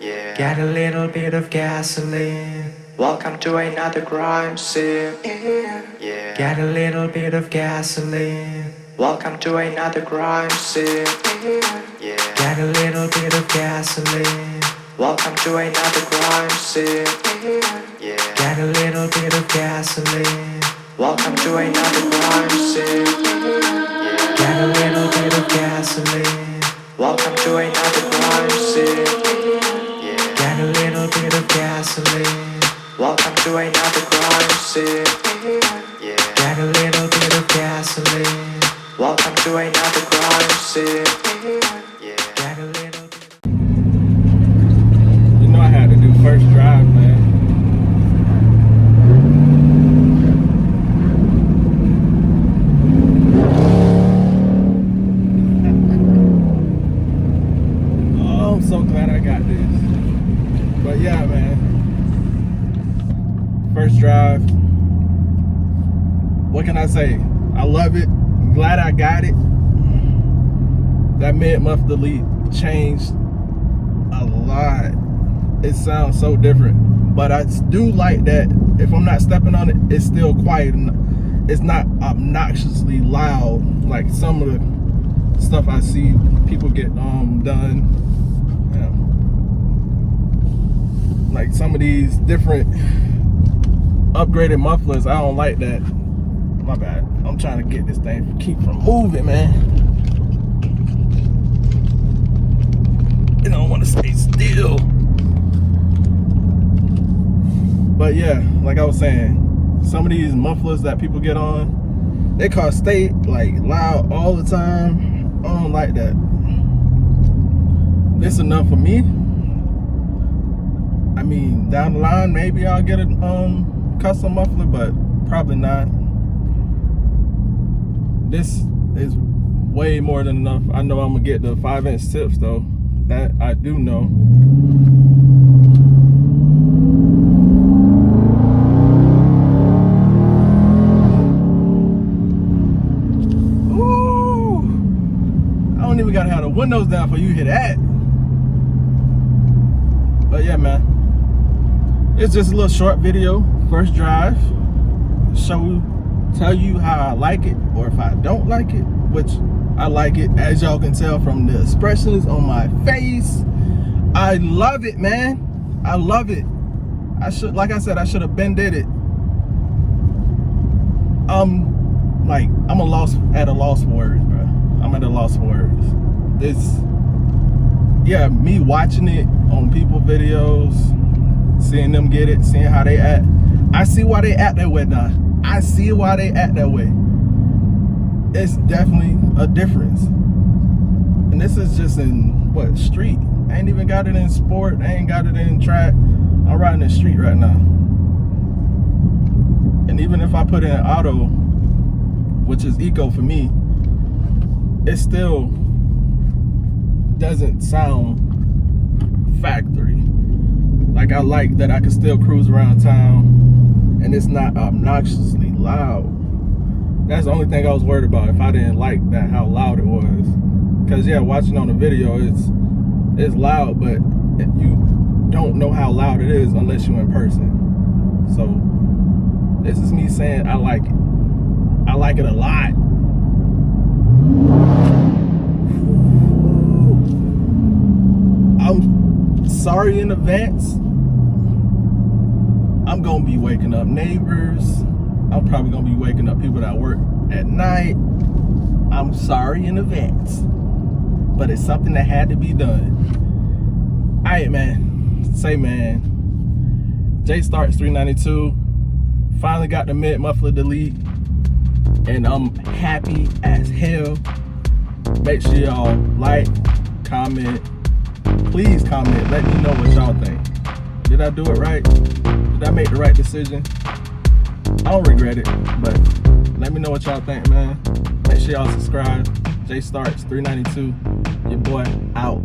Yeah. Get a little bit of gasoline. Welcome to another crime scene. Yeah. Get a little bit of gasoline. Welcome to another crime scene. Yeah. Get a little bit of gasoline. Welcome to another crime scene. Yeah. Get a little bit of gasoline. Welcome to another crime scene. Yeah. Get a little bit of gasoline. Welcome to another crime scene. Yeah. Get a little bit of gasoline. Welcome to another crime scene. Yeah. Get a little bit of gasoline. Welcome to another crime scene. Yeah. Get a little bit. You know I had to do first drive, man. Oh, I'm so glad I got this. But yeah, man. First drive. What can I say? I love it. I'm glad I got it. That mid-month delete changed a lot. It sounds so different, but I do like that if I'm not stepping on it, it's still quiet and it's not obnoxiously loud like some of the stuff I see people get done. Yeah. Like some of these different upgraded mufflers, I don't like that. My bad. I'm trying to get this thing keep from moving, man. It don't want to stay still. But yeah, like I was saying, some of these mufflers that people get on, they cause stay like loud all the time. I don't like that. This enough for me. I mean, down the line, maybe I'll get a custom muffler, but probably not. This is way more than enough. I know I'm gonna get the 5-inch tips though. That I do know. Ooh! I don't even gotta have the windows down for you to hear that. But yeah, man. It's just a little short video, first drive. Tell you how I like it, or if I don't like it, which I like it, as y'all can tell from the expressions on my face. I love it, man. I love it. Like I said, I should have been did it. I'm at a loss for words, bro. I'm at a loss for words. Yeah, me watching it on people videos, seeing them get it, seeing how they act. I see why they act that way now. I see why they act that way. It's definitely a difference. And this is just in, what, street? I ain't even got it in sport. I ain't got it in track. I'm riding the street right now. And even if I put it in auto, which is eco for me, it still doesn't sound factory. Like, I like that I can still cruise around town and it's not obnoxiously loud. That's the only thing I was worried about, if I didn't like that, how loud it was. Because yeah, watching on the video, it's loud, but you don't know how loud it is unless you're in person. So this is me saying I like it. I like it a lot. I'm sorry in advance. I'm gonna be waking up neighbors. I'm probably gonna be waking up people that work at night. I'm sorry in advance, but it's something that had to be done. All right, man. Say, man. J starts 392. Finally got the mid muffler delete, and I'm happy as hell. Make sure y'all like, comment. Please comment. Let me know what y'all think. Did I do it right? Did I make the right decision? I don't regret it, but let me know what y'all think, man. Make sure y'all subscribe. J Starts 392. Your boy out.